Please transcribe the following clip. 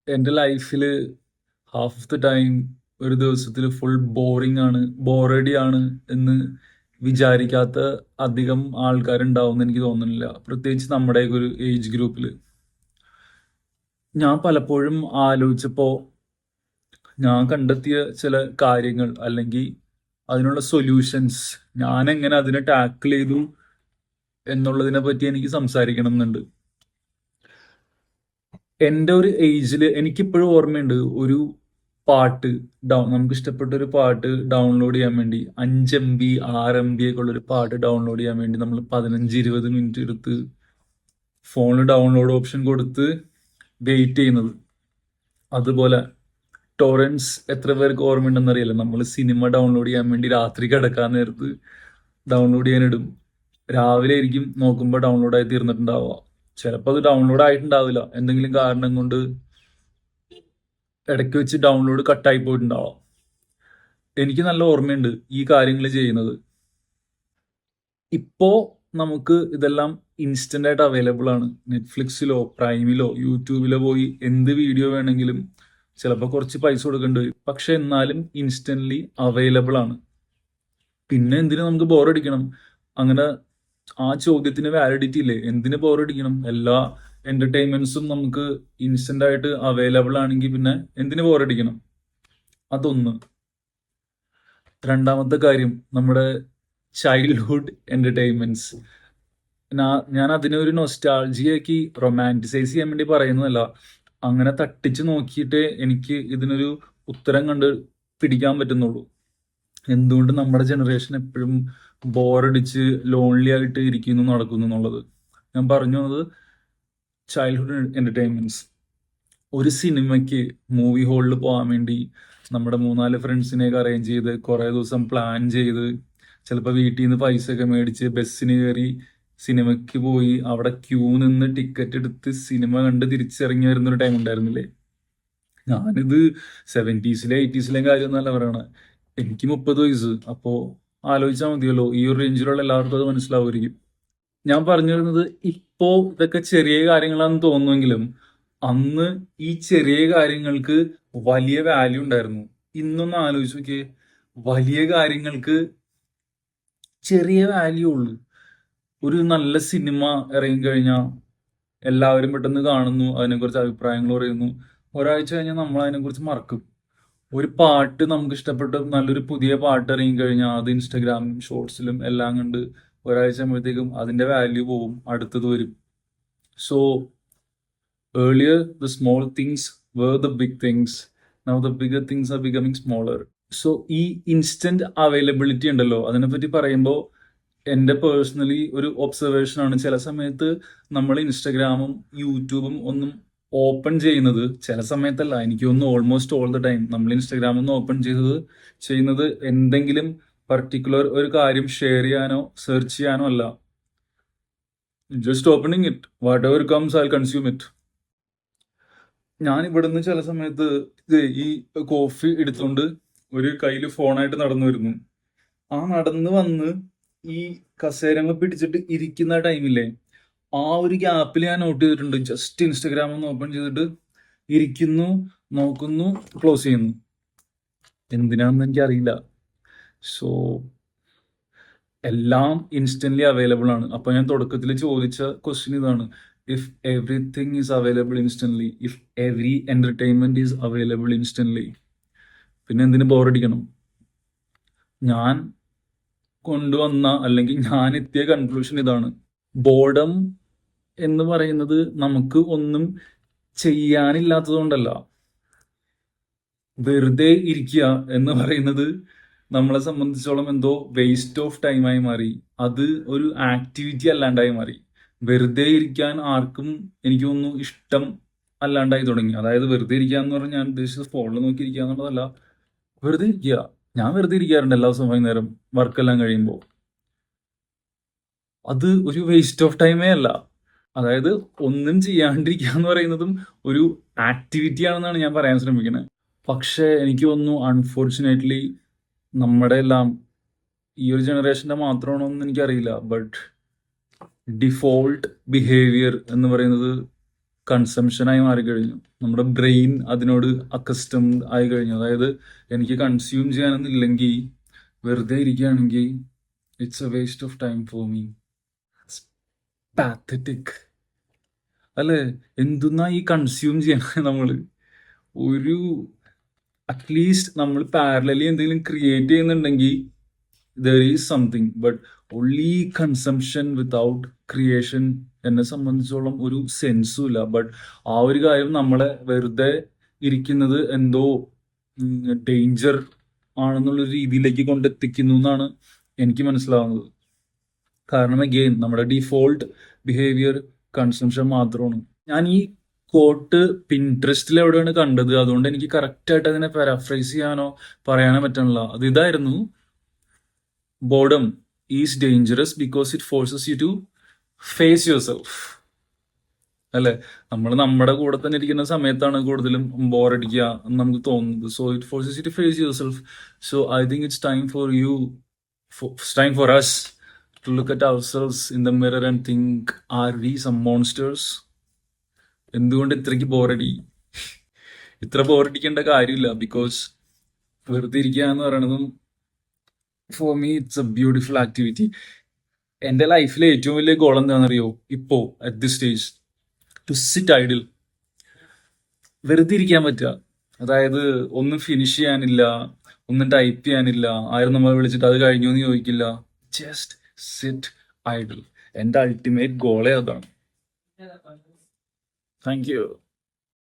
എൻ്റെ ലൈഫിൽ half of the time ഒരു ദിവസത്തിൽ ഫുൾ ബോറിംഗ് ആണ്, ബോറടി ആണ് എന്ന് വിചാരിക്കാത്ത അധികം ആൾക്കാരുണ്ടാവുമെന്ന് എനിക്ക് തോന്നുന്നില്ല, പ്രത്യേകിച്ച് നമ്മുടെ ഒരു ഏജ് ഗ്രൂപ്പിൽ. ഞാൻ പലപ്പോഴും ആലോചിച്ചപ്പോൾ ഞാൻ കണ്ടെത്തിയ ചില കാര്യങ്ങൾ അല്ലെങ്കിൽ അതിനുള്ള സൊല്യൂഷൻസ്, ഞാൻ എങ്ങനെ അതിനെ ടാക്കിൾ ചെയ്തു എന്നുള്ളതിനെ പറ്റി എനിക്ക് സംസാരിക്കണം എന്നുണ്ട്. എൻ്റെ ഒരു ഏജിൽ എനിക്കിപ്പോഴും ഓർമ്മയുണ്ട്, ഒരു പാട്ട് നമുക്ക് ഇഷ്ടപ്പെട്ട ഒരു പാട്ട് ഡൗൺലോഡ് ചെയ്യാൻ വേണ്ടി 5 MB 6 MB ഒക്കെ ഉള്ളൊരു പാട്ട് ഡൗൺലോഡ് ചെയ്യാൻ വേണ്ടി നമ്മൾ 15-20 മിനിറ്റ് എടുത്ത് ഫോണിൽ ഡൗൺലോഡ് ഓപ്ഷൻ കൊടുത്ത് വെയിറ്റ് ചെയ്യുന്നത്. അതുപോലെ ടോറൻസ് എത്ര പേർക്ക് ഓർമ്മയുണ്ടെന്ന് അറിയില്ല, നമ്മൾ സിനിമ ഡൗൺലോഡ് ചെയ്യാൻ വേണ്ടി രാത്രി കിടക്കാൻ നേരത്ത് ഡൗൺലോഡ് ചെയ്യാനിടും. രാവിലെ ആയിരിക്കും നോക്കുമ്പോൾ ഡൗൺലോഡായി തീർന്നിട്ടുണ്ടാവുക. ചിലപ്പോൾ അത് ഡൗൺലോഡ് ആയിട്ടുണ്ടാവില്ല, എന്തെങ്കിലും കാരണം കൊണ്ട് ഇടയ്ക്ക് വെച്ച് ഡൗൺലോഡ് കട്ടായി പോയിട്ടുണ്ടാവാം. എനിക്ക് നല്ല ഓർമ്മയുണ്ട് ഈ കാര്യങ്ങൾ ചെയ്യുന്നത്. ഇപ്പോൾ നമുക്ക് ഇതെല്ലാം ഇൻസ്റ്റന്റ് ആയിട്ട് അവൈലബിൾ ആണ്. നെറ്റ്ഫ്ലിക്സിലോ പ്രൈമിലോ യൂട്യൂബിലോ പോയി എന്ത് വീഡിയോ വേണമെങ്കിലും, ചിലപ്പോൾ കുറച്ച് പൈസ കൊടുക്കേണ്ടി വരും, പക്ഷെ എന്നാലും ഇൻസ്റ്റന്റ്ലി അവൈലബിൾ ആണ്. പിന്നെ എന്തിനു നമുക്ക് ബോറടിക്കണം? അങ്ങനെ ആ ചോദ്യത്തിന് വാലിഡിറ്റി ഇല്ലേ? എന്തിനു ബോറടിക്കണം? എല്ലാ എന്റർടൈൻമെന്റ്സും നമുക്ക് ഇൻസ്റ്റന്റ് ആയിട്ട് അവൈലബിൾ ആണെങ്കിൽ പിന്നെ എന്തിനു ബോറടിക്കണം? അതൊന്ന്. രണ്ടാമത്തെ കാര്യം, നമ്മുടെ ചൈൽഡ്ഹുഡ് എന്റർടൈൻമെന്റ്സ്. ഞാൻ അതിനെ ഒരു നൊസ്റ്റാൾജിയാക്കി റൊമാൻറ്റിസൈസ് ചെയ്യാൻ വേണ്ടി പറയുന്നതല്ല. അങ്ങനെ തട്ടിച്ച് നോക്കിയിട്ടേ എനിക്ക് ഇതിനൊരു ഉത്തരം കണ്ട് പിടിക്കാൻ പറ്റുന്നുള്ളൂ. എന്തുകൊണ്ട് നമ്മുടെ ജനറേഷൻ എപ്പോഴും ബോറടിച്ച് ലോൺലി ആയിട്ട് ഇരിക്കുന്നു, നടക്കുന്നു എന്നുള്ളത്. ഞാൻ പറഞ്ഞു വന്നത് ചൈൽഡ്ഹുഡ് എന്റർടൈൻമെന്റ്സ്. ഒരു സിനിമയ്ക്ക് മൂവി ഹാളിൽ പോകാൻ വേണ്ടി നമ്മുടെ 3-4 ഫ്രണ്ട്സിനെയൊക്കെ അറേഞ്ച് ചെയ്ത് കുറേ ദിവസം പ്ലാൻ ചെയ്ത്, ചിലപ്പോൾ വീട്ടിൽ നിന്ന് പൈസ ഒക്കെ മേടിച്ച് ബസ്സിന് കയറി സിനിമയ്ക്ക് പോയി അവിടെ ക്യൂ നിന്ന് ടിക്കറ്റ് എടുത്ത് സിനിമ കണ്ട് തിരിച്ചിറങ്ങി വരുന്നൊരു ടൈം ഉണ്ടായിരുന്നില്ലേ? ഞാനിത് 70s-ലെ 80s-ലെയും കാര്യമൊന്നുമല്ല പറയണേ. എനിക്ക് 30 വയസ്സ്. അപ്പോൾ ആലോചിച്ചാൽ മതിയല്ലോ, ഈ ഒരു റേഞ്ചിലുള്ള എല്ലാവർക്കും അത് മനസ്സിലാവുമായിരിക്കും. ഞാൻ പറഞ്ഞു വരുന്നത്, ഇപ്പോ ഇതൊക്കെ ചെറിയ കാര്യങ്ങളാണെന്ന് തോന്നുമെങ്കിലും അന്ന് ഈ ചെറിയ കാര്യങ്ങൾക്ക് വലിയ വാല്യൂ ഉണ്ടായിരുന്നു. ഇന്നൊന്ന് ആലോചിച്ച് നോക്കിയേ, വലിയ കാര്യങ്ങൾക്ക് ചെറിയ വാല്യൂ ഉള്ളു. ഒരു നല്ല സിനിമ ഇറങ്ങിക്കഴിഞ്ഞാൽ എല്ലാവരും പെട്ടെന്ന് കാണുന്നു, അതിനെക്കുറിച്ച് അഭിപ്രായങ്ങൾ പറയുന്നു. ഒരാഴ്ച കഴിഞ്ഞാൽ നമ്മൾ അതിനെക്കുറിച്ച് മറക്കും. ഒരു പാട്ട് നമുക്ക് ഇഷ്ടപ്പെട്ട നല്ലൊരു പുതിയ പാട്ട് ഇറങ്ങിക്കഴിഞ്ഞാൽ അത് ഇൻസ്റ്റഗ്രാമിലും ഷോർട്സിലും എല്ലാം കണ്ട് ഒരാഴ്ച ആകുമ്പോഴത്തേക്കും അതിന്റെ വാല്യൂ പോവും, അടുത്തത് വരും. So earlier the small things were the big things, now the bigger things are becoming smaller. So ഈ ഇൻസ്റ്റന്റ് അവൈലബിലിറ്റി ഉണ്ടല്ലോ, അതിനെപ്പറ്റി പറയുമ്പോൾ എൻ്റെ പേഴ്സണലി ഒരു ഒബ്സർവേഷൻ ആണ്, ചില സമയത്ത് നമ്മൾ ഇൻസ്റ്റഗ്രാമും യൂട്യൂബും ഒന്നും ഓപ്പൺ ചെയ്യുന്നത്, ചില സമയത്തല്ല, എനിക്ക് തോന്നുന്നു ഓൾമോസ്റ്റ് ഓൾ ദ ടൈം നമ്മൾ ഇൻസ്റ്റഗ്രാം ഒന്ന് ഓപ്പൺ ചെയ്യുന്നത് എന്തെങ്കിലും പർട്ടിക്കുലർ ഒരു കാര്യം ഷെയർ ചെയ്യാനോ സെർച്ച് ചെയ്യാനോ അല്ല. Just opening it, what ever comes I consume it. ഞാൻ ഇവിടുന്ന് ചില സമയത്ത് ഈ കോഫി എടുത്തുകൊണ്ട് ഒരു കയ്യിൽ ഫോണായിട്ട് നടന്നു വരുന്നു. ആ നടന്ന് വന്ന് ഈ കസേരമ പിടിച്ചിട്ട് ഇരിക്കുന്ന ടൈമില്ലേ, ആ ഒരു ഗ്യാപ്പിൽ ഞാൻ നോട്ട് ചെയ്തിട്ടുണ്ട്, ജസ്റ്റ് ഇൻസ്റ്റഗ്രാം ഒന്ന് ഓപ്പൺ ചെയ്തിട്ട് ഇരിക്കുന്നു, നോക്കുന്നു, ക്ലോസ് ചെയ്യുന്നു. എന്തിനാണെന്ന് എനിക്കറിയില്ല. സോ എല്ലാം ഇൻസ്റ്റന്റ്ലി അവൈലബിൾ ആണ്. അപ്പൊ ഞാൻ തുടക്കത്തിൽ ചോദിച്ച ക്വസ്റ്റ്യൻ ഇതാണ്: if everything is available instantly, if every entertainment is available instantly, പിന്നെ എന്തിനു ബോറടിക്കണം? ഞാൻ കൊണ്ടുവന്ന അല്ലെങ്കിൽ ഞാൻ എത്തിയ കൺക്ലൂഷൻ ഇതാണ്: ബോർഡം എന്ന് പറയുന്നത് നമുക്ക് ഒന്നും ചെയ്യാനില്ലാത്തത് കൊണ്ടല്ല. വെറുതെ ഇരിക്കുക എന്ന് പറയുന്നത് നമ്മളെ സംബന്ധിച്ചോളം എന്തോ വേസ്റ്റ് ഓഫ് ടൈമായി മാറി. അത് ഒരു ആക്ടിവിറ്റി അല്ലാണ്ടായി മാറി. വെറുതെ ഇരിക്കാൻ ആർക്കും എനിക്ക് തോന്നുന്നു ഇഷ്ടം അല്ലാണ്ടായി തുടങ്ങി. അതായത് വെറുതെ ഇരിക്കുക എന്ന് പറഞ്ഞാൽ ഞാൻ ഉദ്ദേശിച്ചത് ഫോണിൽ നോക്കി ഇരിക്കുക എന്നുള്ളതല്ല. വെറുതെ ഇരിക്കുക. ഞാൻ വെറുതെ ഇരിക്കാറുണ്ട് എല്ലാ ദിവസവും വൈകുന്നേരം വർക്കെല്ലാം കഴിയുമ്പോൾ. അത് ഒരു വേസ്റ്റ് ഓഫ് ടൈമേ അല്ല. അതായത് ഒന്നും ചെയ്യാണ്ടിരിക്കുക എന്ന് പറയുന്നതും ഒരു ആക്ടിവിറ്റി ആണെന്നാണ് ഞാൻ പറയാൻ ശ്രമിക്കുന്നത്. പക്ഷേ എനിക്ക് തോന്നുന്നു അൺഫോർച്ചുനേറ്റ്ലി നമ്മുടെ എല്ലാം ഈ ഒരു ജനറേഷൻ്റെ മാത്രമാണോ എന്ന് എനിക്കറിയില്ല, ബട്ട് ഡിഫോൾട്ട് ബിഹേവിയർ എന്ന് പറയുന്നത് കൺസംഷനായി മാറിക്കഴിഞ്ഞു. നമ്മുടെ ബ്രെയിൻ അതിനോട് അക്കസ്റ്റംഡ് ആയി കഴിഞ്ഞു. അതായത് എനിക്ക് കൺസ്യൂം ചെയ്യാനൊന്നും ഇല്ലെങ്കിൽ വെറുതെ ഇരിക്കുകയാണെങ്കിൽ it's A waste of time for me. Pathetic അല്ലേ? എന്തുന്നാ ഈ കൺസ്യൂം ചെയ്യണ നമ്മള്? ഒരു അറ്റ്ലീസ്റ്റ് നമ്മൾ പാരലലി എന്തെങ്കിലും ക്രിയേറ്റ് ചെയ്യുന്നുണ്ടെങ്കിൽ there is something, but only consumption without creation എന്നെ സംബന്ധിച്ചോളം ഒരു സെൻസും ഇല്ല. ബട്ട് ആ ഒരു കാര്യം നമ്മളെ വെറുതെ ഇരിക്കുന്നത് എന്തോ ഡേഞ്ചർ ആണെന്നുള്ള രീതിയിലേക്ക് കൊണ്ടെത്തിക്കുന്നു എന്നാണ് എനിക്ക് മനസ്സിലാവുന്നത്. കാരണം അഗെയിൻ നമ്മുടെ ഡിഫോൾട്ട് ബിഹേവിയർ കൺസംഷൻ മാത്രമാണ്. ഞാൻ ഈ കോട്ട് പിൻട്രസ്റ്റിൽ എവിടെയാണ് കണ്ടത്, അതുകൊണ്ട് എനിക്ക് കറക്റ്റ് ആയിട്ട് അതിനെ പാരാഫ്രൈസ് ചെയ്യാനോ പറയാനോ പറ്റണില്ല. അത് ഇതായിരുന്നു: boredom is dangerous because it forces you to face yourself. അല്ലെ? നമ്മൾ നമ്മുടെ കൂടെ തന്നെ ഇരിക്കുന്ന സമയത്താണ് കൂടുതലും ബോറടിക്കുക എന്ന് നമുക്ക് തോന്നുന്നത്. So it forces you to face yourself. So I think it's time for you, it's time for us to look at ourselves in the mirror and think, are we some monsters? എന്തുകൊണ്ട് ഇത്രയ്ക്ക് ബോറടി? ഇത്ര ബോറടിക്കേണ്ട കാര്യമില്ല. Because വെറുതെ ഇരിക്കുക എന്ന് പറയുന്നതും for me it's A beautiful activity. എൻ്റെ ലൈഫിലെ ഏറ്റവും വലിയ ഗോൾ എന്താണെന്നറിയോ? ഇപ്പോ at this stage two sit idle, വെറുതെ ഇരിക്കാൻ പറ്റുക. അതായത് ഒന്നും ഫിനിഷ് ചെയ്യാനില്ല, ഒന്നും ടൈപ്പ് ചെയ്യാനില്ല, ആരും നമ്മളെ വിളിച്ചിട്ട് അത് കഴിഞ്ഞു എന്ന് ചോദിക്കില്ല. Just sit idle. എൻ്റെ അൾട്ടിമേറ്റ് ഗോളേ അതാണ്. Thank you.